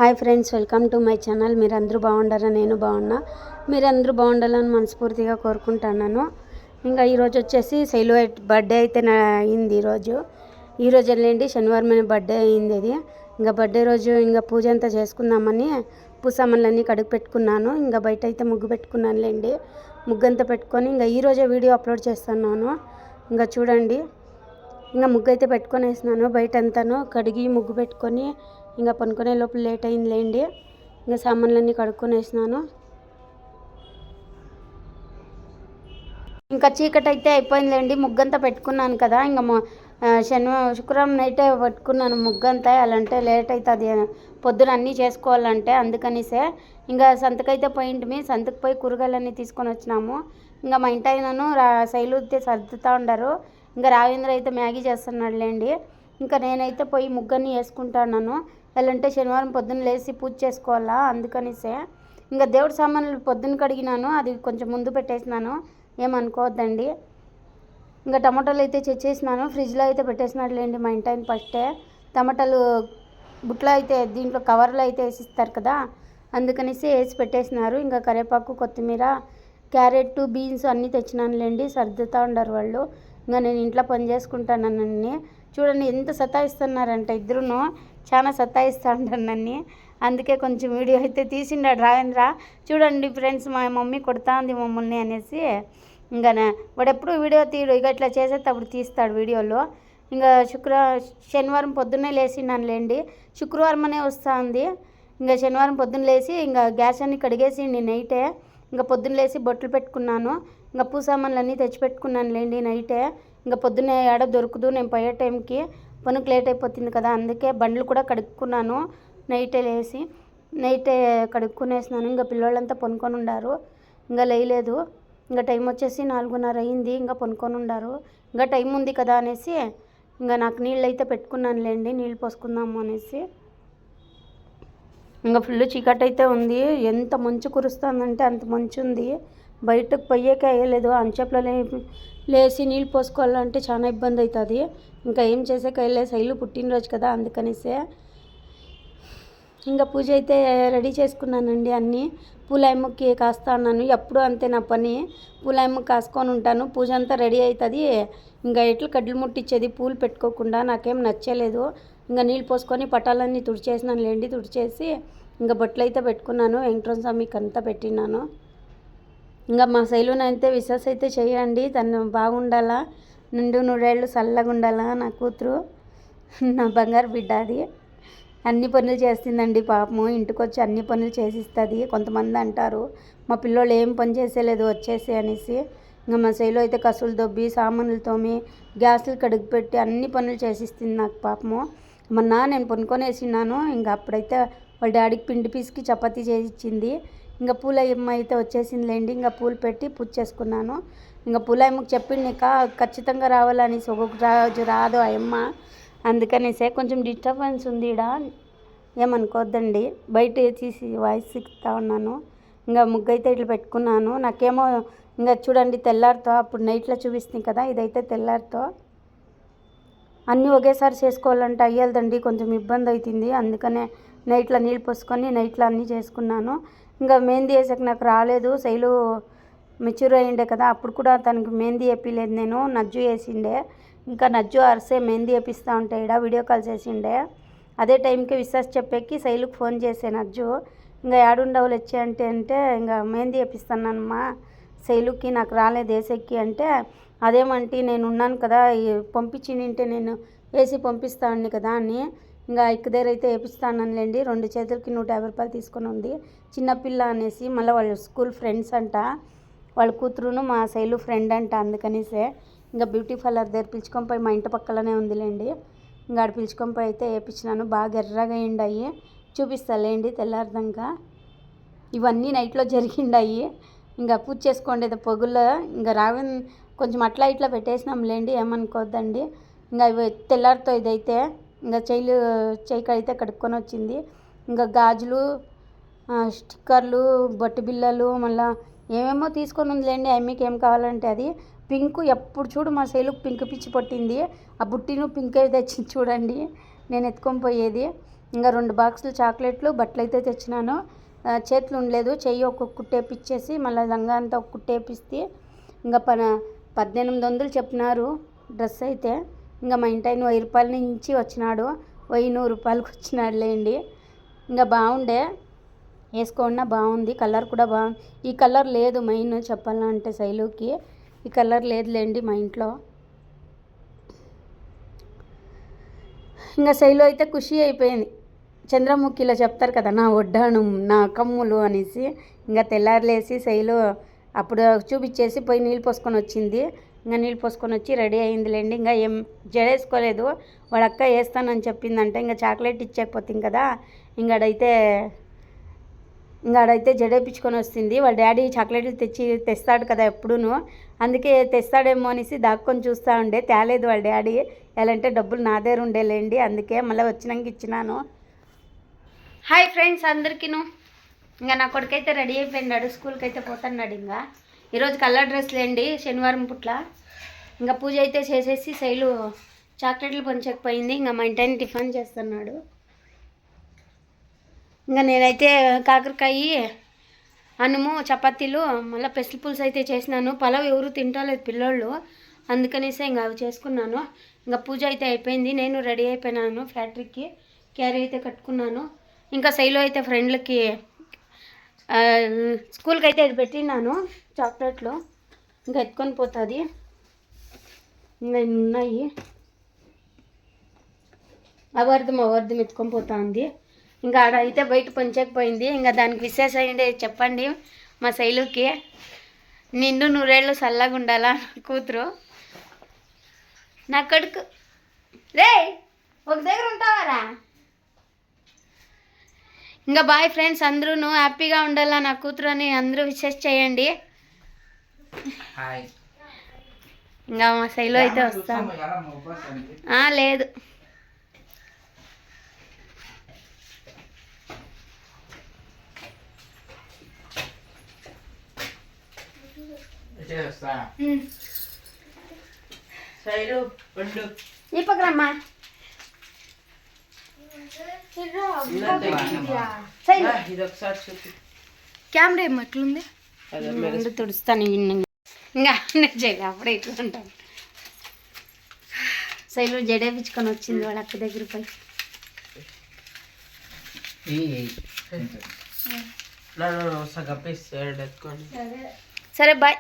Hi friends, welcome to my channel. మీరందరూ బాగుండారా? నేను బాగున్నా. మీరందరూ బాగుండాలని మనస్ఫూర్తిగా కోరుకుంటున్నాను. ఇంకా ఈరోజు వచ్చేసి శైలు బర్త్డే అయితే అయింది. ఈరోజు వెళ్ళండి, శనివారం బర్త్డే అయింది. అది ఇంకా బర్త్డే రోజు ఇంకా పూజ అంతా చేసుకుందామని పూసామన్లన్నీ కడుగు పెట్టుకున్నాను. ఇంకా బయట అయితే ముగ్గు పెట్టుకున్నానులేండి. ముగ్గు అంతా పెట్టుకొని ఇంకా ఈరోజే వీడియో అప్లోడ్ చేస్తున్నాను. ఇంకా చూడండి, ఇంకా ముగ్గు అయితే పెట్టుకొని వేసినాను. బయట అంతాను కడిగి ముగ్గు పెట్టుకొని ఇంకా పనుకునే లోపల లేట్ అయిందిలేండి. ఇంకా సామాన్లన్నీ కడుక్కొని వేసినాను. ఇంకా చీకటి అయితే అయిపోయిందిలేండి. ముగ్గంతా పెట్టుకున్నాను కదా, ఇంకా శుక్రవారం నైటే పెట్టుకున్నాను ముగ్గంతా. అలాంటే లేట్ అవుతుంది పొద్దున అన్నీ చేసుకోవాలంటే, అందుకనిసే ఇంకా సంతకైతే పోయింటిమి. సంతకు పోయి కూరగాయలన్నీ తీసుకొని వచ్చినాము. ఇంకా మా ఇంటి ఆయనను శైలు సర్దుతూ ఉండరు. ఇంకా రావేంద్ర అయితే మ్యాగీ చేస్తున్నాడులేండి. ఇంకా నేనైతే పోయి ముగ్గన్ని వేసుకుంటున్నాను. ఎలాంటే శనివారం పొద్దున్న లేచి పూజ చేసుకోవాలా, అందుకనిసే ఇంకా దేవుడి సామాన్లు పొద్దున్న కడిగినాను. అది కొంచెం ముందు పెట్టేసినాను, ఏమనుకోవద్దండి. ఇంకా టమాటాలు అయితే తెచ్చేసినాను, ఫ్రిడ్జ్లో అయితే పెట్టేసినాడులేండి మా ఇంటి ఆయన ఫస్టే. టమాటాలు బుట్లో అయితే దీంట్లో కవర్లో అయితే వేసిస్తారు కదా, అందుకనేసి వేసి పెట్టేసినారు. ఇంకా కరివేపాకు, కొత్తిమీర, క్యారెట్, బీన్స్ అన్నీ తెచ్చినానులేండి. సర్దుతూ ఉండరు వాళ్ళు. ఇంకా నేను ఇంట్లో పని చేసుకుంటానన్నీ. చూడండి ఎంత సతాయిస్తున్నారంటే, ఇద్దరును చాలా సతాయిస్తూ ఉంటారు నన్ను. అందుకే కొంచెం వీడియో అయితే తీసిండాడు రావేంద్ర. చూడండి ఫ్రెండ్స్, మా మమ్మీ కొడతా ఉంది మమ్మల్ని అనేసి. ఇంకా వాడు ఎప్పుడు వీడియో తీయడు, ఇక ఇట్లా చేసేటప్పుడు తీస్తాడు వీడియోలో. ఇంకా శనివారం పొద్దున్నే లేచినానులేండి. శుక్రవారం అనే వస్తూ ఉంది. ఇంకా శనివారం పొద్దున్న లేచి ఇంకా గ్యాస్ అన్ని కడిగేసి నైటే ఇంకా పొద్దున్న లేచి బొట్లు పెట్టుకున్నాను. ఇంకా పూసామాన్లన్నీ తెచ్చిపెట్టుకున్నానులేండి నైటే. ఇంకా పొద్దున్నే ఏడ దొరకదు, నేను పోయే టైంకి పనుకు లేట్ అయిపోతుంది కదా, అందుకే బండ్లు కూడా కడుక్కున్నాను. నైటే కడుక్కునేసినాను. ఇంకా పిల్లోళ్ళంతా పనుకొని ఉండారు, ఇంకా లేయలేదు. ఇంకా టైం వచ్చేసి 4:30 అయింది. ఇంకా పనుకొని ఉండారు. ఇంకా టైం ఉంది కదా అనేసి ఇంకా నాకు నీళ్ళు అయితే పెట్టుకున్నానులేండి, నీళ్ళు పోసుకుందాము అనేసి. ఇంకా ఫుల్ చీకటి అయితే ఉంది. ఎంత మంచు కురుస్తుందంటే అంత మంచు ఉంది. బయటకు పోయేకే అయ్యలేదు. అంచెప్లో లేచి నీళ్ళు పోసుకోవాలంటే చాలా ఇబ్బంది అవుతుంది. ఇంకా ఏం చేసేకి అయ్యలేదు, శైలు పుట్టినరోజు కదా, అందుకనిసే. ఇంకా పూజ అయితే రెడీ చేసుకున్నానండి. అన్నీ పూలాయమ్మకి కాస్తా అన్నాను. ఎప్పుడు అంతే నా పని, పూలాయమ్మకి కాసుకొని ఉంటాను. పూజ అంతా రెడీ అవుతుంది. ఇంకా ఎట్లు కడ్డలు ముట్టించేది పూలు పెట్టుకోకుండా నాకేం నచ్చలేదు. ఇంకా నీళ్ళు పోసుకొని పటాలన్నీ తుడిచేసినానులేండి. తుడిచేసి ఇంకా బొట్లు అయితే పెట్టుకున్నాను. వెంకటరమణ స్వామికి అంతా పెట్టినాను. ఇంకా మా శైలుని అయితే విశ్వాస అయితే చేయండి, తను బాగుండాలా, నిండు నూరేళ్ళు చల్లగా ఉండాలా నా కూతురు, నా బంగారు బిడ్డ. అది అన్ని పనులు చేస్తుందండి పాపము. ఇంటికి వచ్చి అన్ని పనులు చేసిస్తుంది. కొంతమంది అంటారు మా పిల్లోళ్ళు ఏం పని చేసేలేదు వచ్చేసి అనేసి. ఇంకా మా శైలు అయితే కసులు దొబ్బి, సామాన్లు తోమి, గ్యాసులు కడుగు పెట్టి అన్ని పనులు చేసిస్తుంది నాకు పాపము. మొన్న నేను పనుకొని వేసినాను. ఇంకా అప్పుడైతే వాళ్ళ డాడీకి పిండి పీసుకి చపాతీ చేసి ఇచ్చింది. ఇంకా పూలయ్యమ్మ అయితే వచ్చేసిందిలేండి. ఇంకా పూలు పెట్టి పూజ చేసుకున్నాను. ఇంకా పూలయ్యమ్మకి చెప్పింది ఖచ్చితంగా రావాలనేసి, ఒక్కొక్క రోజు రాదు ఆ అమ్మ, అందుకనేసే కొంచెం డిస్టర్బెన్స్ ఉంది ఈడ, ఏమనుకోవద్దండి. బయట తీసి వాయిస్ ఇస్తూ ఉన్నాను. ఇంకా ముగ్గు అయితే ఇట్లా పెట్టుకున్నాను. నాకేమో ఇంకా చూడండి తెల్లారితో, అప్పుడు నైట్లో చూపిస్తుంది కదా, ఇదైతే తెల్లారితో. అన్నీ ఒకేసారి చేసుకోవాలంటే అయ్యేదండి, కొంచెం ఇబ్బంది అవుతుంది. అందుకనే నైట్లో నీళ్ళు పోసుకొని నైట్లో అన్నీ చేసుకున్నాను. ఇంకా మెహందీ వేసాక నాకు రాలేదు. శైలు మెచ్యూర్ అయ్యిండే కదా, అప్పుడు కూడా తనకి మెహందీ వేయలేదు. నేను నజ్జు వేసిండే. ఇంకా నజ్జు అరిసే మెహందీ వేపిస్తూ ఉంటే ఈడ వీడియో కాల్ చేసిండే. అదే టైంకి విశ్వాస్ చెప్పేకి శైలుకి ఫోన్ చేసే నజ్జు. ఇంకా ఏడుండవులు వచ్చే అంటే ఇంకా మెహందీ వేపిస్తానమ్మా శైలుకి, నాకు రాలేదు వేసేకి అంటే, అదేమంటే నేను ఉన్నాను కదా, పంపించింటే నేను వేసి పంపిస్తాను కదా అని. ఇంకా ఇక్క దగ్గర అయితే వేపిస్తానులేండి. 2 చేతులకి 150 రూపాయలు తీసుకొని ఉంది. చిన్నపిల్ల అనేసి, మళ్ళీ వాళ్ళు స్కూల్ ఫ్రెండ్స్ అంట, వాళ్ళ కూతురును మా శైలు ఫ్రెండ్ అంట, అందుకనిసే ఇంకా బ్యూటీ పార్లర్ దగ్గర పిలుచుకొని పోయి, మా ఇంటి పక్కలనే ఉందిలేండి, ఇంకా ఆడ పిలుచుకొని పోయి అయితే వేయించినాను. బాగా ఎర్రగా అయ్యిండాయి, చూపిస్తాలేండి తెల్లారిదాకా. ఇవన్నీ నైట్లో జరిగిండాయి. ఇంకా పూజ చేసుకోండి పొగుల్లో. ఇంకా కొంచెం అట్లా ఇట్లా పెట్టేసినాంలేండి, ఏమనుకోవద్దండి. ఇంకా ఇవి తెల్లారితో ఇదైతే ఇంకా చేయి కడితే కడుక్కొని వచ్చింది. ఇంకా గాజులు, స్టిక్కర్లు, బొట్టు బిళ్ళలు, మళ్ళీ ఏమేమో తీసుకొని ఉందిలేండి. అమ్మకి ఏం కావాలంటే అది. పింక్, ఎప్పుడు చూడు మా శైలుకు పింక్ పిచ్చి పట్టింది. ఆ బుట్టిను పింకే తెచ్చింది చూడండి, నేను ఎత్తుకొని పోయేది. ఇంకా 2 బాక్సులు చాక్లెట్లు, బట్టలు అయితే తెచ్చినాను. చేతులు ఉండలేదు, చెయ్యి ఒక కుట్టేపిచ్చేసి మళ్ళీ లంగా అంతా ఒక కుట్టేపిస్తే ఇంకా 1800 చెప్పినారు డ్రెస్ అయితే. ఇంకా మా ఇంటి ఆయన 1000 రూపాయల నుంచి వచ్చినాడు, 100 రూపాయలకి వచ్చినాడు లేండి. ఇంకా బాగుండే, వేసుకోండి బాగుంది, కలర్ కూడా బాగుంది. ఈ కలర్ లేదు మెయిన్ చెప్పాలంటే శైలుకి, ఈ కలర్ లేదులేండి మా ఇంట్లో. ఇంకా శైలు అయితే ఖుషి అయిపోయింది. చంద్రముఖిలో చెప్తారు కదా, నా వడ్డాను నా కమ్ములు అనేసి. ఇంకా తెల్లారులేసి శైలు అప్పుడు చూపించేసి పోయి నీళ్ళు పోసుకొని వచ్చింది. ఇంకా నీళ్ళు పోసుకొని వచ్చి రెడీ అయిందిలేండి. ఇంకా ఏం జడేసుకోలేదు, వాడు అక్క వేస్తానని చెప్పిందంటే ఇంకా చాక్లెట్ ఇచ్చేకపోతుంది కదా, ఇంకాడైతే జడేపించుకొని వస్తుంది. వాళ్ళ డాడీ చాక్లెట్లు తెస్తాడు కదా ఎప్పుడూను, అందుకే తెస్తాడేమో అనేసి దాక్కొని చూస్తూ ఉండే. తేలేదు వాళ్ళ డాడీ, ఎలాంటే డబ్బులు నా దగ్గర ఉండేలేండి, అందుకే మళ్ళీ వచ్చినాక ఇచ్చినాను. హాయ్ ఫ్రెండ్స్ అందరికీను. ఇంకా నా కొడుకైతే రెడీ అయిపోయినాడు, స్కూల్కి అయితే పోతున్నాడు. ఇంకా ఈరోజు కలర్ డ్రెస్ లేండి, శనివారం పుట్ల. ఇంకా పూజ అయితే చేసేసి శైలు చాక్లెట్లు పంచకపోయింది. ఇంకా మా ఇంటిని టిఫిన్ చేస్తున్నాడు. ఇంకా నేనైతే కాకరకాయ అన్నము చపాతీలు మళ్ళీ పెసల పులుసు అయితే చేసినాను. పలావ్ ఎవరు తింటలేదు పిల్లోళ్ళు, అందుకనేసి ఇంకా అవి చేసుకున్నాను. ఇంకా పూజ అయితే అయిపోయింది, నేను రెడీ అయిపోయినాను. ఫ్యాక్టరీకి క్యారీ అయితే కట్టుకున్నాను. ఇంకా శైలు అయితే ఫ్రెండ్లకి స్కూల్కి అయితే ఇది పెట్టినాను చాక్లెట్లు, ఇంకా ఎత్తుకొని పోతుంది. ఇంకా ఉన్నాయి, అవర్ధం ఎత్తుకొని పోతా ఉంది. ఇంకా ఆడ అయితే బయట పంచకపోయింది. ఇంకా దానికి విశేషం ఏంటి చెప్పండి మా శైలుకి. నిండు 100 ఏళ్ళు చల్లగా ఉండాలా కూతురు. నా కొడుకు రే ఒక దగ్గర ఉంటావారా. ఇంకా బాయ్ ఫ్రెండ్స్, అందరూ హ్యాపీగా ఉండాలా నా కూతురు అని అందరూ విషెస్ చేయండి. ఇంకా మా శైలు అయితే వస్తాను. లేదు ఈ పక్కనమ్మా. కెమెరా ఏమట్లుంది తుడుస్తాను. ఇంకా చేయాలి అప్పుడే ఇట్లా ఉంటాను. శైలు జడేపించుకొని వచ్చింది వాళ్ళ అక్క దగ్గర పోయి. సరే బాయ్.